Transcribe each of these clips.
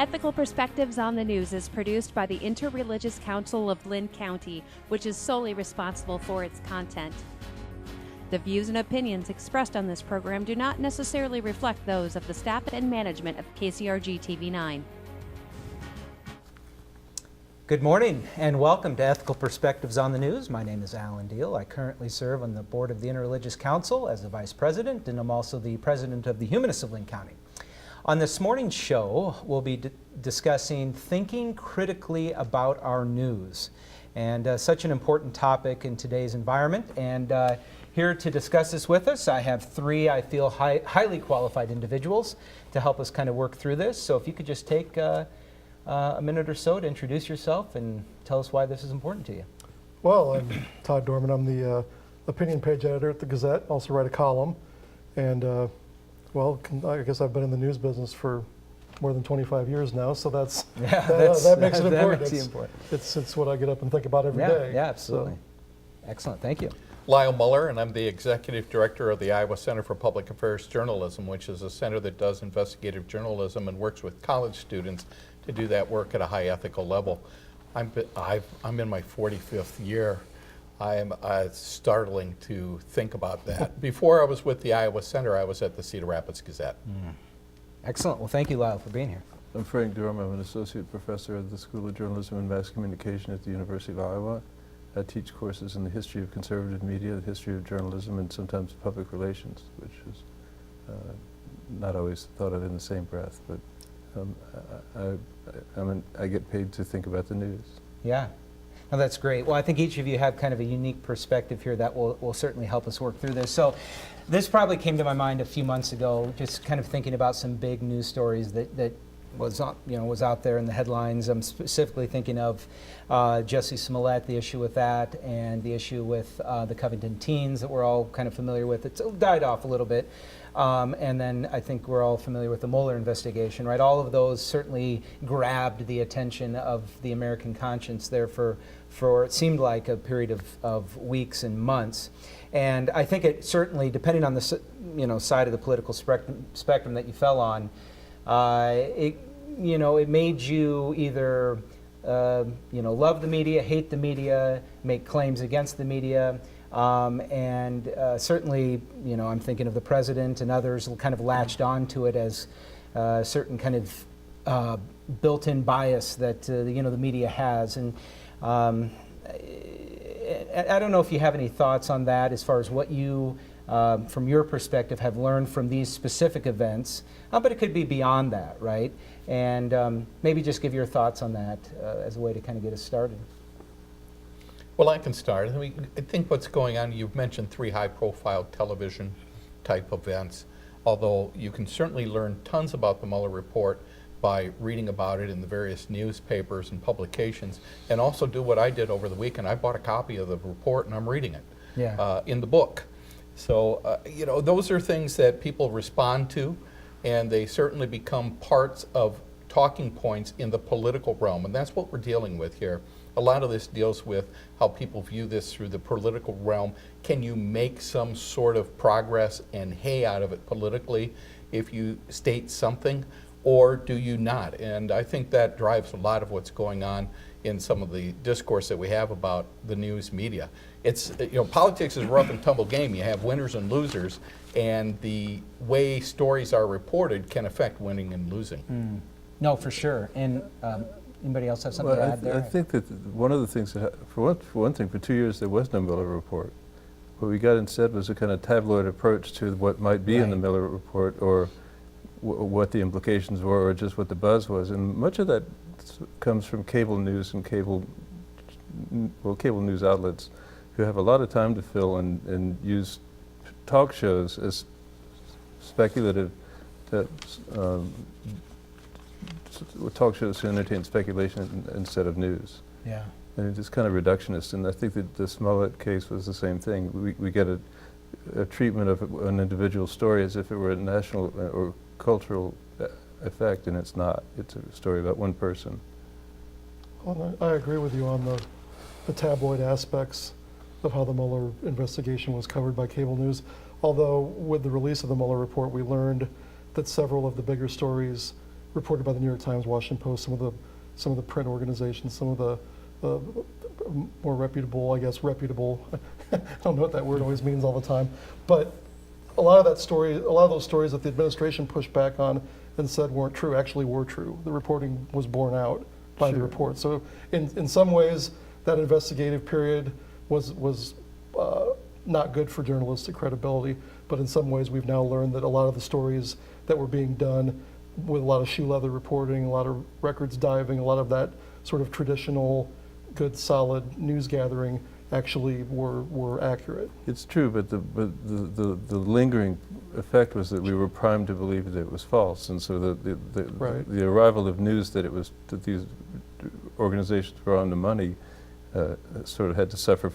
Ethical Perspectives on the News is produced by the Interreligious Council of Linn County, which is solely responsible for its content. The views and opinions expressed on this program do not necessarily reflect those of the staff and management of KCRG TV9. Good morning and welcome to Ethical Perspectives on the News. My name is Diehl. I currently serve on the board of the Interreligious Council as the Vice President, and I'm also the President of the Humanists of Linn County. On this morning's show, we'll be discussing thinking critically about our news, and such an important topic in today's environment. And here to discuss this with us, I have three, I feel, highly qualified individuals to help us kind of work through this. So if you could just take a minute or so to introduce yourself and tell us why this is important to you. Well, I'm Todd Dorman. I'm the opinion page editor at the Gazette, also write a column. And well, I guess I've been in the news business for more than 25 years now, so that makes it important. It's what I get up and think about every day. Yeah, absolutely. So. Excellent, thank you. Lyle Muller, and I'm the Executive Director of the Iowa Center for Public Affairs Journalism, which is a center that does investigative journalism and works with college students to do that work at a high ethical level. I'm in my 45th year. I am startling to think about that. Before I was with the Iowa Center, I was at the Cedar Rapids Gazette. Excellent. Well, thank you, Lyle, for being here. I'm Durham. I'm an associate professor at the School of Journalism and Mass Communication at the University of Iowa. I teach courses in the history of conservative media, the history of journalism, and sometimes public relations, which is not always thought of in the same breath. But I get paid to think about the news. Yeah. Oh, that's great. Well, I think each of you have kind of a unique perspective here that will certainly help us work through this. So this probably came to my mind a few months ago, just kind of thinking about some big news stories that was out there in the headlines. I'm specifically thinking of Jussie Smollett, the issue with that, and the issue with the Covington teens that we're all kind of familiar with. It's died off a little bit. And then I think we're all familiar with the Muller investigation, right? All of those certainly grabbed the attention of the American conscience there for it seemed like a period of weeks and months. And I think it certainly, depending on the side of the political spectrum that you fell on, it made you either love the media, hate the media, make claims against the media. And certainly, I'm thinking of the president and others kind of latched onto it as a certain kind of built-in bias that the media has. And I don't know if you have any thoughts on that as far as what you, from your perspective, have learned from these specific events, but it could be beyond that, right? And maybe just give your thoughts on that as a way to kind of get us started. Well, I can start. I think what's going on, you've mentioned 3 high-profile television-type events, although you can certainly learn tons about the Mueller report by reading about it in the various newspapers and publications, and also do what I did over the weekend. I bought a copy of the report, and I'm reading it in the book. So, those are things that people respond to, and they certainly become parts of talking points in the political realm, and that's what we're dealing with here. A lot of this deals with how people view this through the political realm. Can you make some sort of progress and hay out of it politically if you state something, or do you not? And I think that drives a lot of what's going on in some of the discourse that we have about the news media. It's, politics is a rough and tumble game. You have winners and losers, and the way stories are reported can affect winning and losing. No, for sure. And anybody else have something to add there? I think that one of the things that, for one thing, for 2 years there was no Mueller report. What we got instead was a kind of tabloid approach to what might be in the Mueller report, or what the implications were, or just what the buzz was. And much of that comes from cable news and cable news outlets who have a lot of time to fill and use talk shows as speculative, talk shows to entertain speculation instead of news. Yeah. And it's kind of reductionist, and I think that the Smollett case was the same thing. We get a treatment of an individual story as if it were a national or cultural effect, and it's not. It's a story about one person. Well, I agree with you on the tabloid aspects of how the Mueller investigation was covered by cable news. Although with the release of the Mueller report, we learned that several of the bigger stories reported by the New York Times, Washington Post, some of the print organizations, some of the more reputable, I guess, reputable. I don't know what that word always means all the time, but a lot of those stories that the administration pushed back on and said weren't true actually were true. The reporting was borne out by the report. So in some ways, that investigative period was not good for journalistic credibility, but in some ways we've now learned that a lot of the stories that were being done with a lot of shoe leather reporting, a lot of records diving, a lot of that sort of traditional, good, solid news gathering actually were accurate. It's true, but the lingering effect was that we were primed to believe that it was false, and so the arrival of news that these organizations were on the money sort of had to suffer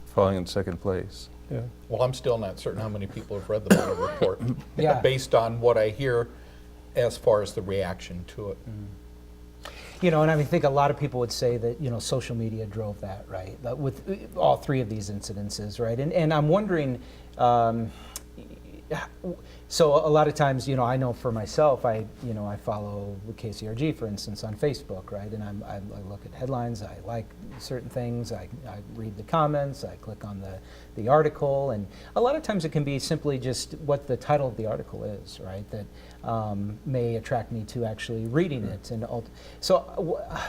falling in second place. Yeah. Well, I'm still not certain how many people have read the Muller report, Yeah. based on what I hear as far as the reaction to it. You know, and I think a lot of people would say that, you know, social media drove that, right? That with all three of these incidences, right? And I'm wondering, so a lot of times, you know, I know for myself, I follow KCRG, for instance, on Facebook, right? And I look at headlines, I like certain things, I read the comments, I click on the article, and a lot of times it can be simply just what the title of the article is, right? That may attract me to actually reading it. And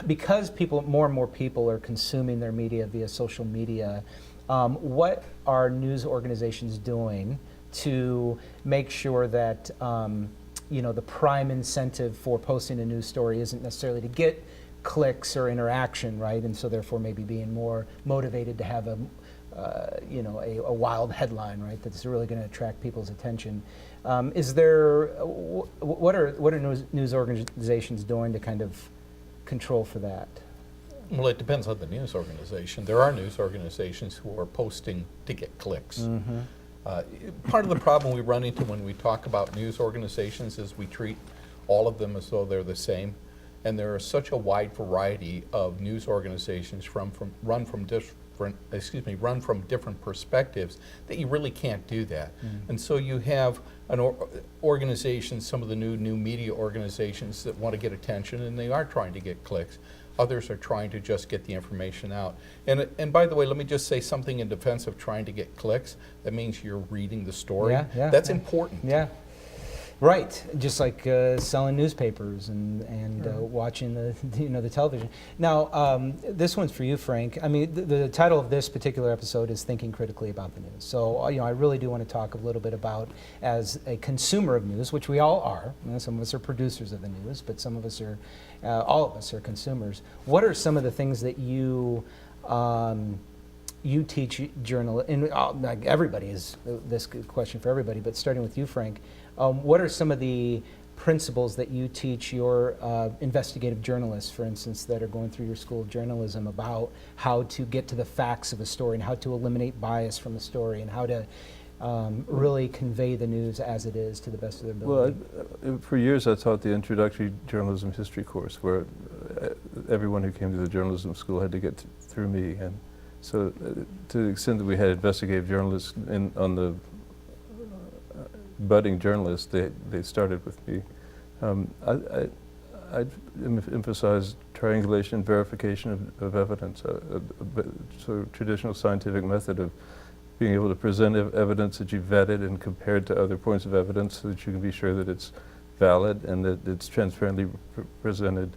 because more and more people are consuming their media via social media, what are news organizations doing to make sure that the prime incentive for posting a news story isn't necessarily to get clicks or interaction, right? And so therefore maybe being more motivated to have a wild headline, right? That's really going to attract people's attention. What are news organizations doing to kind of control for that? Well, it depends on the news organization. There are news organizations who are posting to get clicks. Mm-hmm. Part of the problem we run into when we talk about news organizations is we treat all of them as though they're the same, and there is such a wide variety of news organizations run from different perspectives that you really can't do that. And so you have an organization, some of the new media organizations that want to get attention, and they are trying to get clicks. Others are trying to just get the information out. And by the way, let me just say something in defense of trying to get clicks. That means you're reading the story. That's important. Yeah. Right, just like selling newspapers and watching the television. Now, this one's for you, Frank. I mean, the title of this particular episode is "Thinking Critically About the News." So, I really do want to talk a little bit about, as a consumer of news, which we all are. Some of us are producers of the news, but some of us are, all of us are consumers. What are some of the things that you teach journalists? And everybody is this question for everybody, but starting with you, Frank. What are some of the principles that you teach your investigative journalists, for instance, that are going through your school of journalism, about how to get to the facts of a story and how to eliminate bias from a story and how to really convey the news as it is to the best of their ability? Well, for years I taught the introductory journalism history course, where everyone who came to the journalism school had to get through me. And so to the extent that we had investigative journalists on the budding journalists, they started with me. I emphasize triangulation, verification of evidence, sort of traditional scientific method of being able to present evidence that you've vetted and compared to other points of evidence so that you can be sure that it's valid and that it's transparently presented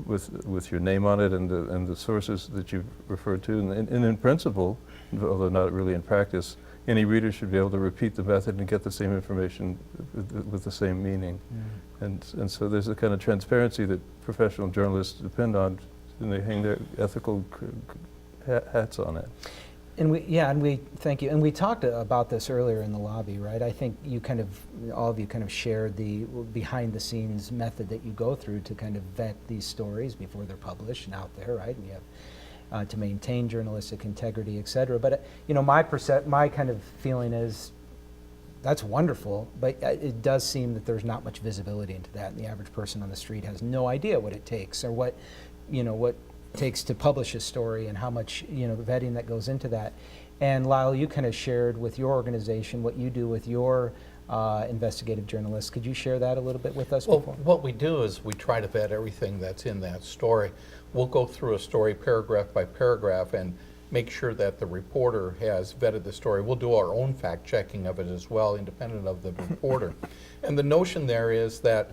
with your name on it and the sources that you've referred to. And in principle, although not really in practice, any reader should be able to repeat the method and get the same information with the same meaning. And so there's a kind of transparency that professional journalists depend on, and they hang their ethical hats on it. And we thank you. And we talked about this earlier in the lobby, right? I think all of you kind of shared the behind the scenes method that you go through to kind of vet these stories before they're published and out there, right? And you have to maintain journalistic integrity, et cetera. But my kind of feeling is that's wonderful, but it does seem that there's not much visibility into that, and the average person on the street has no idea what it takes or what it takes to publish a story and how much vetting that goes into that. And Lyle, you kind of shared with your organization what you do with your investigative journalists. Could you share that a little bit with us? Well, before? what we do is we try to vet everything that's in that story. We'll go through a story paragraph by paragraph and make sure that the reporter has vetted the story. We'll do our own fact checking of it as well, independent of the reporter. And the notion there is that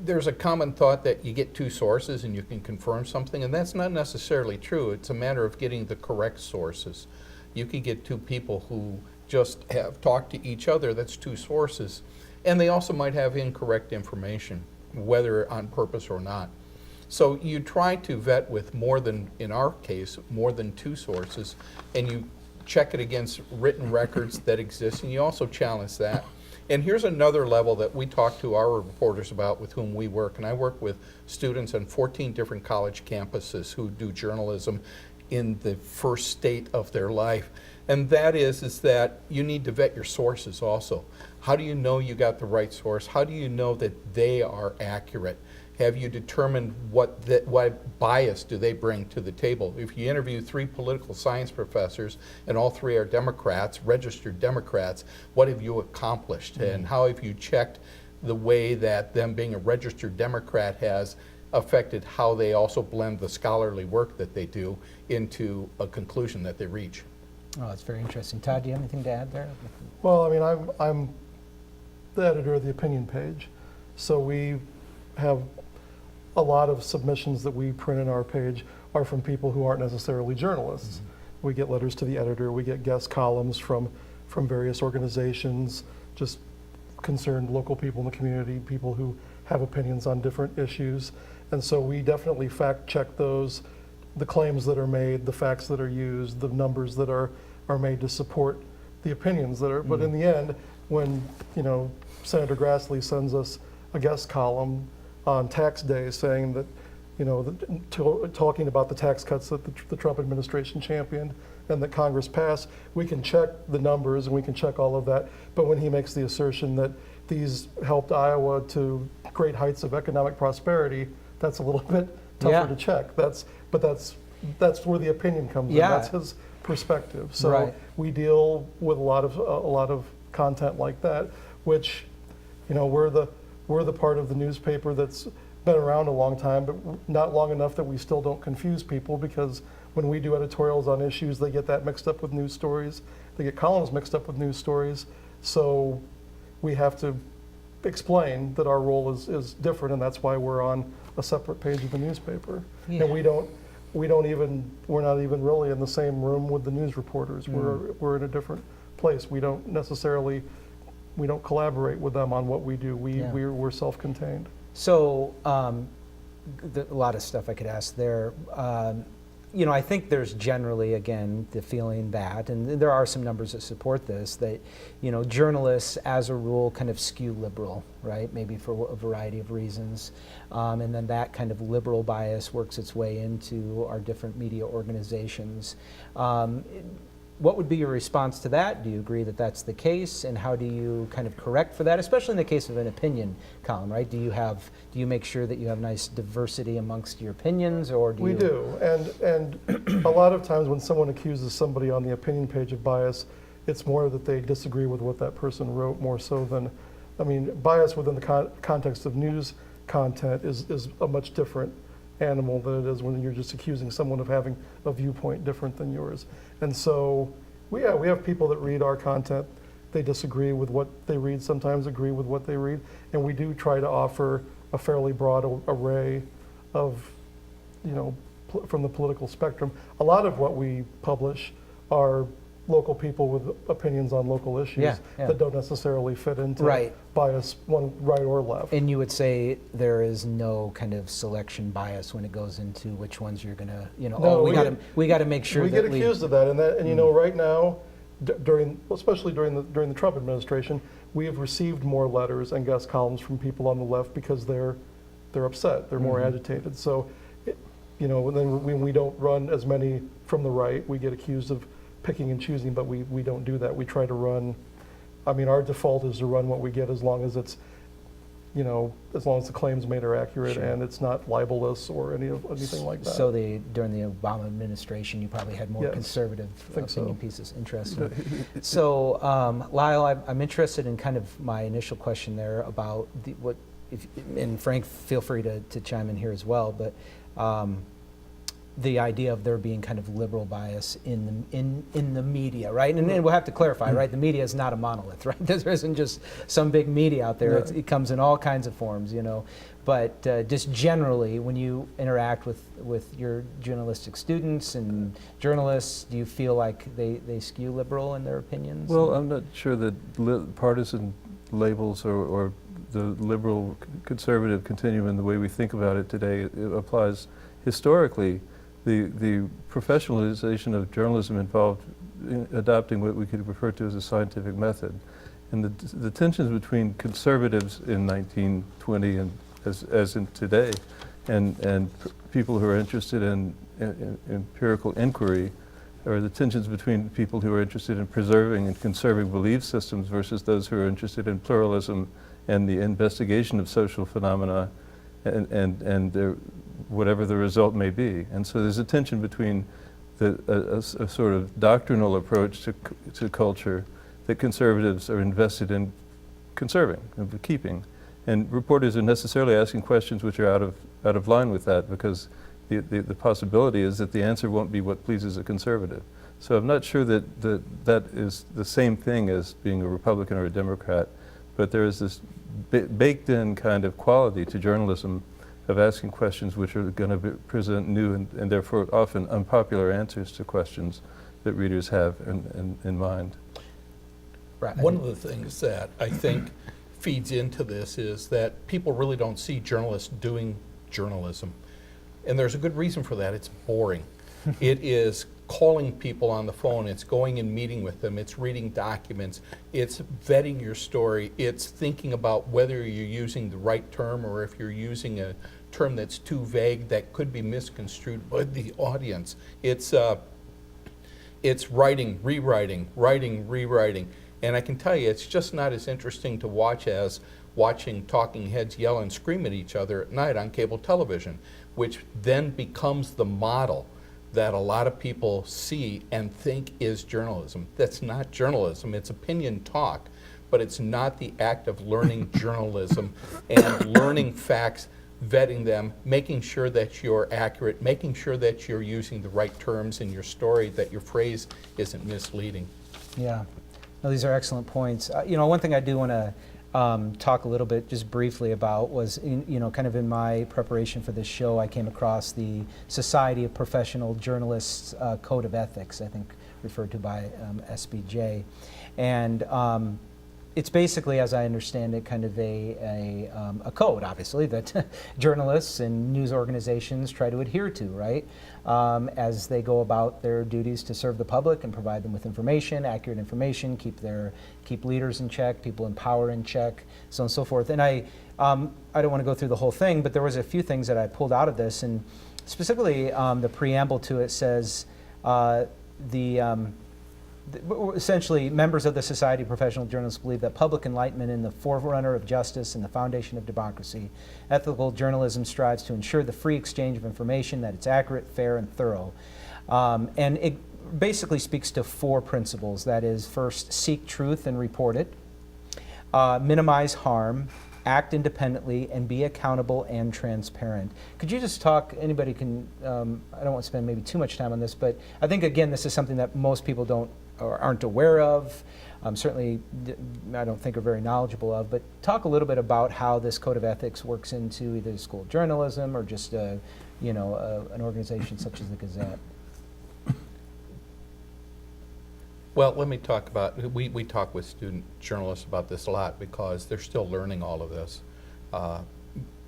there's a common thought that you get two sources and you can confirm something, and that's not necessarily true. It's a matter of getting the correct sources. You can get two people who just have talked to each other, that's two sources, and they also might have incorrect information, whether on purpose or not. So you try to vet with more than, in our case, more than two sources, and you check it against written records that exist, and you also challenge that. And here's another level that we talk to our reporters about with whom we work, and I work with students on 14 different college campuses who do journalism in the first state of their life. And that is that you need to vet your sources also. How do you know you got the right source? How do you know that they are accurate? Have you determined what bias do they bring to the table? If you interview 3 political science professors and all 3 are Democrats, registered Democrats, what have you accomplished? Mm-hmm. And how have you checked the way that them being a registered Democrat has affected how they also blend the scholarly work that they do into a conclusion that they reach? Oh, that's very interesting. Todd, do you have anything to add there? Well, I mean, I'm the editor of the opinion page, so we have a lot of submissions that we print in our page are from people who aren't necessarily journalists. Mm-hmm. We get letters to the editor, we get guest columns from various organizations, just concerned local people in the community, people who have opinions on different issues. And so we definitely fact check those, the claims that are made, the facts that are used, the numbers that are made to support the opinions that are, mm-hmm. But in the end, when, Senator Grassley sends us a guest column on tax day saying that, talking about the tax cuts that the Trump administration championed and that Congress passed, we can check the numbers and we can check all of that. But when he makes the assertion that these helped Iowa to great heights of economic prosperity, that's a little bit tougher to check. That's where the opinion comes in. That's his perspective. So we deal with a lot of content like that, which, we're the part of the newspaper that's been around a long time, but not long enough that we still don't confuse people, because when we do editorials on issues, they get that mixed up with news stories. They get columns mixed up with news stories. So we have to explain that our role is different, and that's why we're on a separate page of the newspaper. Yeah. And we're not even really in the same room with the news reporters. We're in a different place. We don't collaborate with them on what we do. We're self-contained. So a lot of stuff I could ask there. I think there's generally, again, the feeling that, and there are some numbers that support this, that, journalists as a rule kind of skew liberal, right? Maybe for a variety of reasons. And then that kind of liberal bias works its way into our different media organizations. What would be your response to that? Do you agree that that's the case, and how do you kind of correct for that, especially in the case of an opinion column, right? Do you make sure that you have nice diversity amongst your opinions, or do we you? We do, and a lot of times when someone accuses somebody on the opinion page of bias, it's more that they disagree with what that person wrote more so than, bias within the context of news content is a much different animal than it is when you're just accusing someone of having a viewpoint different than yours. And so, we have people that read our content. They disagree with what they read, sometimes agree with what they read, and we do try to offer a fairly broad array of, from the political spectrum. A lot of what we publish are local people with opinions on local issues that don't necessarily fit into bias, one right or left. And you would say there is no kind of selection bias when it goes into which ones you're gonna, we got to make sure we get accused of that, and right now, especially during the Trump administration, we have received more letters and guest columns from people on the left because they're upset, they're more agitated. So, then when we don't run as many from the right, we get accused of picking and choosing, but we don't do that. We try to run, our default is to run what we get as long as it's you know, as long as the claims made are accurate Sure. and it's not libelous or anything like that. So during the Obama administration, you probably had more Yes, conservative think so. opinion pieces. Interesting. So, Lyle, I'm interested in kind of my initial question there about and Frank, feel free to chime in here as well, but the idea of there being kind of liberal bias in the media, right? And we'll have to clarify, right? The media is not a monolith, right? There isn't just some big media out there. Yeah. It comes in all kinds of forms, you know. But just generally, when you interact with your journalistic students and journalists, do you feel like they skew liberal in their opinions? Well, I'm not sure that partisan labels or the liberal conservative continuum in the way we think about it today it applies historically. The professionalization of journalism involved in adopting what we could refer to as a scientific method. And the tensions between conservatives in 1920 and as in today and people who are interested in empirical inquiry, or the tensions between people who are interested in preserving and conserving belief systems versus those who are interested in pluralism and the investigation of social phenomena and whatever the result may be. And so there's a tension between a sort of doctrinal approach to culture that conservatives are invested in conserving and keeping. And reporters are necessarily asking questions which are out of line with that, because the possibility is that the answer won't be what pleases a conservative. So I'm not sure that is the same thing as being a Republican or a Democrat, but there is this baked in kind of quality to journalism of asking questions which are going to present new and therefore often unpopular answers to questions that readers have in mind. Right. One of the things that I think feeds into this is that people really don't see journalists doing journalism. And there's a good reason for that. It's boring. It is calling people on the phone. It's going and meeting with them. It's reading documents. It's vetting your story. It's thinking about whether you're using the right term or if you're using a term that's too vague that could be misconstrued by the audience. It's writing, rewriting, writing, rewriting. And I can tell you, it's just not as interesting to watch as watching talking heads yell and scream at each other at night on cable television, which then becomes the model that a lot of people see and think is journalism. That's not journalism. It's opinion talk, but it's not the act of learning journalism and learning facts, vetting them, making sure that you're accurate, making sure that you're using the right terms in your story, that your phrase isn't misleading. Yeah. No, these are excellent points. You know, one thing I do want to talk a little bit just briefly about was, kind of in my preparation for this show, I came across the Society of Professional Journalists Code of Ethics, I think referred to by SBJ. And it's basically, as I understand it, kind of a code, obviously, that journalists and news organizations try to adhere to, right? As they go about their duties to serve the public and provide them with information, accurate information, keep leaders in check, people in power in check, so on and so forth. And I don't want to go through the whole thing, but there was a few things that I pulled out of this, and specifically the preamble to it says essentially, members of the Society of Professional Journalists believe that public enlightenment is the forerunner of justice and the foundation of democracy. Ethical journalism strives to ensure the free exchange of information, that it's accurate, fair, and thorough. And it basically speaks to four principles. That is, first, seek truth and report it. Minimize harm. Act independently, and be accountable and transparent. Could you just talk, anybody can, I don't want to spend maybe too much time on this, but I think, again, this is something that most people don't or aren't aware of, certainly I don't think are very knowledgeable of, but talk a little bit about how this code of ethics works into either the School of Journalism or just an organization such as the Gazette. Well, let me talk about, we talk with student journalists about this a lot because they're still learning all of this.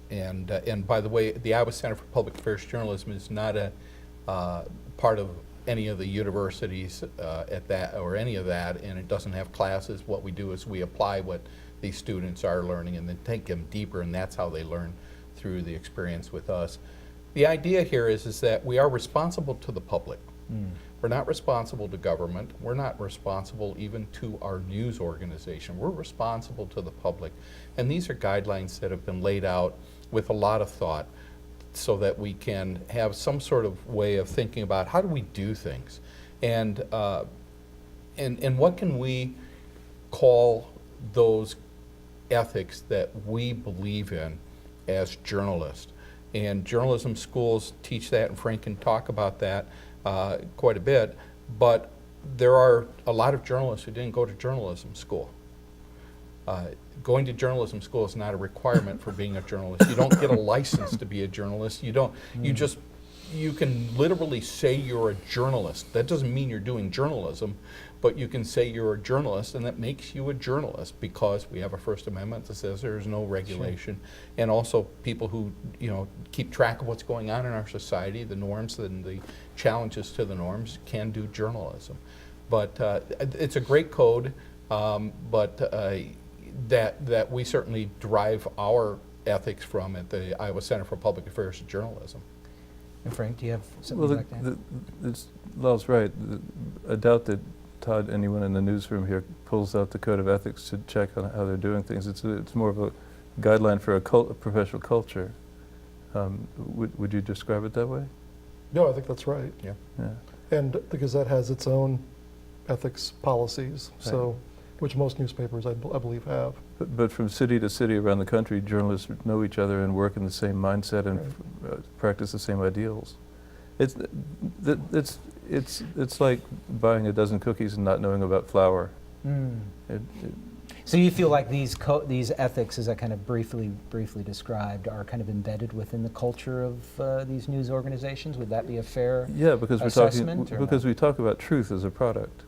And by the way, the Iowa Center for Public Affairs Journalism is not a part of any of the universities at that or any of that, and it doesn't have classes. What we do is we apply what these students are learning and then take them deeper, and that's how they learn through the experience with us. The idea here is that we are responsible to the public. We're not responsible to government. We're not responsible even to our news organization. We're responsible to the public. And these are guidelines that have been laid out with a lot of thought so that we can have some sort of way of thinking about how do we do things. And what can we call those ethics that we believe in as journalists. And journalism schools teach that, and Frank can talk about that quite a bit, but there are a lot of journalists who didn't go to journalism school. Going to journalism school is not a requirement for being a journalist. You don't get a license to be a journalist. You don't, you can literally say you're a journalist. That doesn't mean you're doing journalism, but you can say you're a journalist, and that makes you a journalist because we have a First Amendment that says there's no regulation. Sure. And also people who, keep track of what's going on in our society, the norms and the challenges to the norms, can do journalism. But it's a great code, but that we certainly derive our ethics from at the Iowa Center for Public Affairs and Journalism. And Frank, do you have something you'd like to add? Lyle's right. I doubt that Todd, anyone in the newsroom here, pulls out the code of ethics to check on how they're doing things. It's more of a guideline for a professional culture. Would you describe it that way? No, I think that's right. Yeah. And the Gazette has its own ethics policies, Right. so which most newspapers, I believe, have. But from city to city around the country, journalists know each other and work in the same mindset and practice the same ideals. It's like buying a dozen cookies and not knowing about flour. So you feel like these ethics, as I kind of briefly described, are kind of embedded within the culture of these news organizations? Would that be a fair assessment? Because we talk about truth as a product.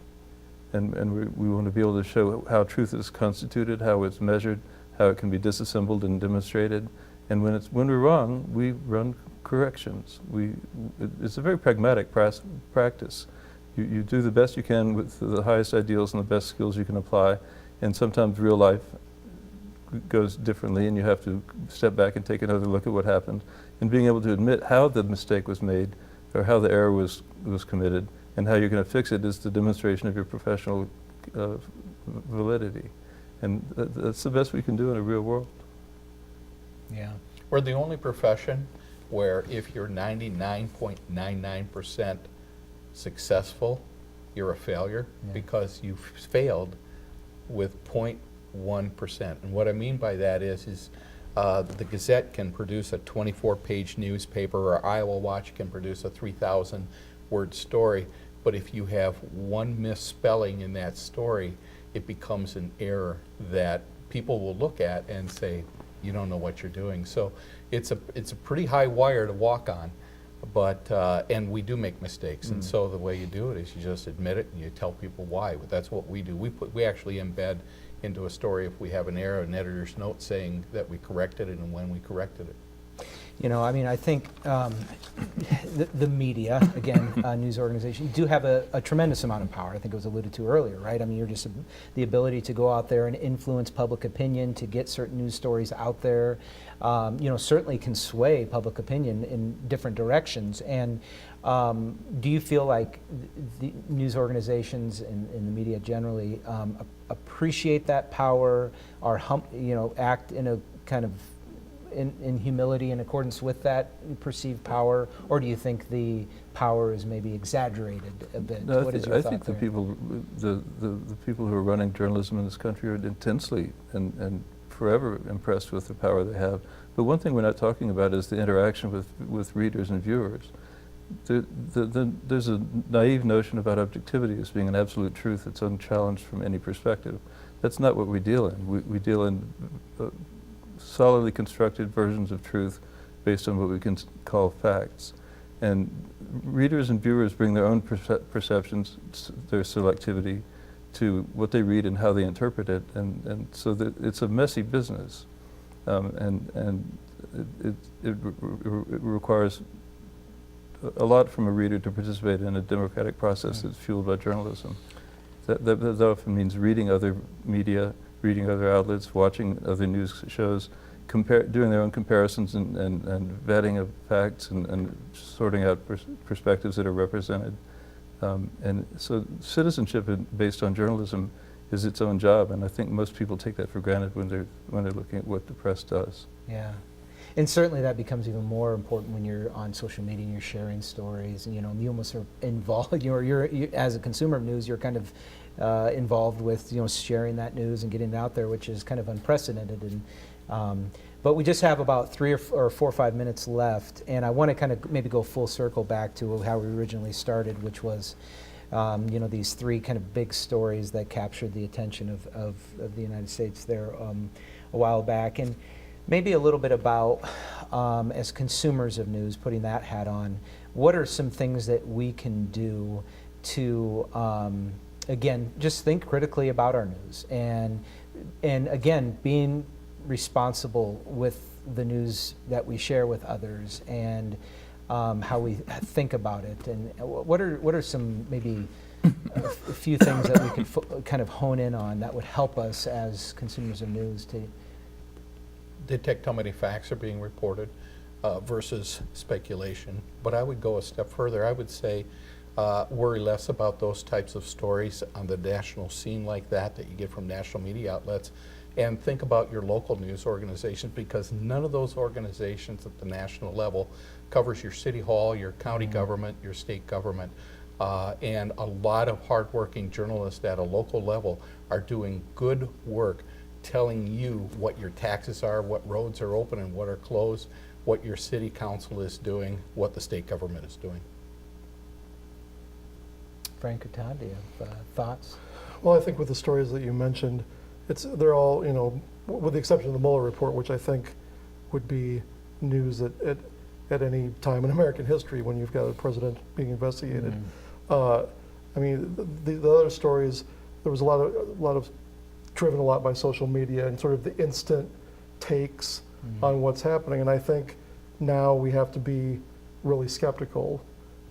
And we want to be able to show how truth is constituted, how it's measured, how it can be disassembled and demonstrated. And when we're wrong, we run corrections. It's a very pragmatic practice. You do the best you can with the highest ideals and the best skills you can apply. And sometimes real life goes differently, and you have to step back and take another look at what happened. And being able to admit how the mistake was made or how the error was committed, and how you're going to fix it is the demonstration of your professional validity. And that's the best we can do in a real world. Yeah. We're the only profession where if you're 99.99% successful, you're a failure because you've failed with 0.1%. And what I mean by that is the Gazette can produce a 24-page newspaper, or Iowa Watch can produce a 3,000-word story. But if you have one misspelling in that story, it becomes an error that people will look at and say, you don't know what you're doing. So it's a pretty high wire to walk on, but and we do make mistakes. And so the way you do it is you just admit it and you tell people why. But that's what we do. We actually embed into a story, if we have an error, an editor's note saying that we corrected it and when we corrected it. I think the media, again, news organizations, do have a tremendous amount of power. I think it was alluded to earlier, right? I mean, you're just the ability to go out there and influence public opinion, to get certain news stories out there, certainly can sway public opinion in different directions. And do you feel like the news organizations and the media generally appreciate that power, or act in a kind of in humility in accordance with that perceived power, or do you think the power is maybe exaggerated a bit? No, what is your thought I think there? the people who are running journalism in this country are intensely and forever impressed with the power they have. But one thing we're not talking about is the interaction with readers and viewers. There's a naive notion about objectivity as being an absolute truth that's unchallenged from any perspective. That's not what we deal in. We deal in solidly constructed versions of truth based on what we can call facts. And readers and viewers bring their own perceptions, their selectivity, to what they read and how they interpret it. And so it's a messy business. And it requires a lot from a reader to participate in a democratic process that's fueled by journalism. That often means reading other media, reading other outlets, watching other news shows, doing their own comparisons and vetting of facts and sorting out perspectives that are represented. And so citizenship based on journalism is its own job, and I think most people take that for granted when they're looking at what the press does. Yeah. And certainly that becomes even more important when you're on social media and you're sharing stories, and you almost are involved, you as a consumer of news, you're kind of involved with sharing that news and getting it out there, which is kind of unprecedented. And but we just have about 3 or 4 or 5 minutes left, and I want to kind of maybe go full circle back to how we originally started, which was these 3 kind of big stories that captured the attention of the United States there a while back. And maybe a little bit about, as consumers of news, putting that hat on, what are some things that we can do to, again, just think critically about our news, and again, being responsible with the news that we share with others, and how we think about it, and what are some maybe a few things that we could kind of hone in on that would help us as consumers of news to detect how many facts are being reported versus speculation. But I would go a step further. I would say worry less about those types of stories on the national scene like that you get from national media outlets, and think about your local news organizations, because none of those organizations at the national level covers your city hall, your county government, your state government. And a lot of hardworking journalists at a local level are doing good work telling you what your taxes are, what roads are open and what are closed, what your city council is doing, what the state government is doing. Frank or Todd, do you have thoughts? Well, I think with the stories that you mentioned, they're all, with the exception of the Muller report, which I think would be news at any time in American history when you've got a president being investigated. I mean, the other stories, there was a lot of driven a lot by social media and sort of the instant takes on what's happening. And I think now we have to be really skeptical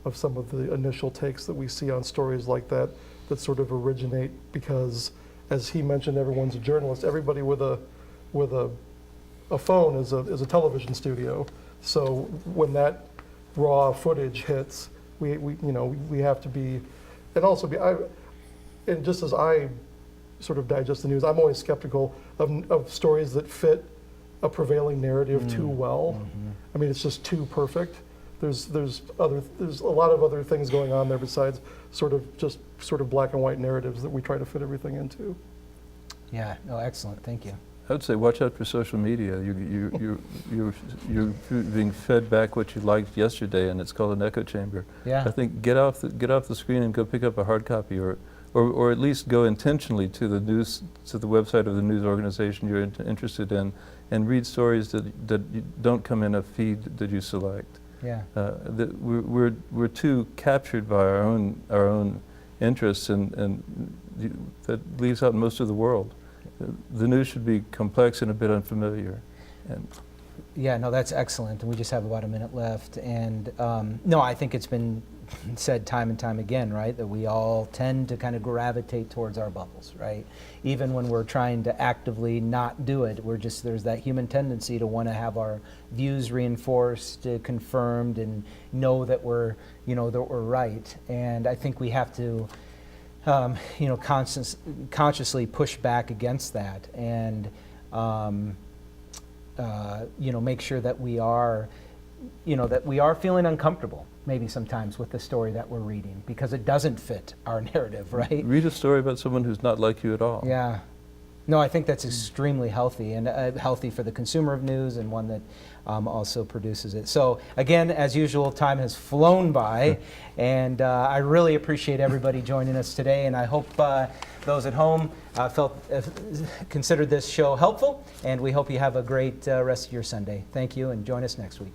of some of the initial takes that we see on stories like that sort of originate because, as he mentioned, everyone's a journalist. Everybody with a phone is a television studio. So when that raw footage hits, we have to be, and also be, and just as I sort of digest the news, I'm always skeptical of stories that fit a prevailing narrative too well. I mean, it's just too perfect. There's a lot of other things going on there besides sort of black and white narratives that we try to fit everything into. Yeah, no, excellent, thank you. I would say watch out for social media. You're being fed back what you liked yesterday, and it's called an echo chamber. Yeah. I think get off the screen and go pick up a hard copy, or at least go intentionally to the website of the news organization you're interested in, and read stories that don't come in a feed that you select. Yeah. We're too captured by our own interests, and that leaves out most of the world. The news should be complex and a bit unfamiliar. Yeah, no, that's excellent, and we just have about a minute left. And no, I think it's been said time and time again, right, that we all tend to kind of gravitate towards our bubbles, right? Even when we're trying to actively not do it, there's that human tendency to want to have our views reinforced, confirmed, and know that we're right. And I think we have to consciously push back against that, and make sure that we are feeling uncomfortable maybe sometimes with the story that we're reading because it doesn't fit our narrative, right? Read a story about someone who's not like you at all. Yeah. No, I think that's extremely healthy, and healthy for the consumer of news, and one that also produces it. So again, as usual, time has flown by, and I really appreciate everybody joining us today, and I hope those at home considered this show helpful, and we hope you have a great rest of your Sunday. Thank you, and join us next week.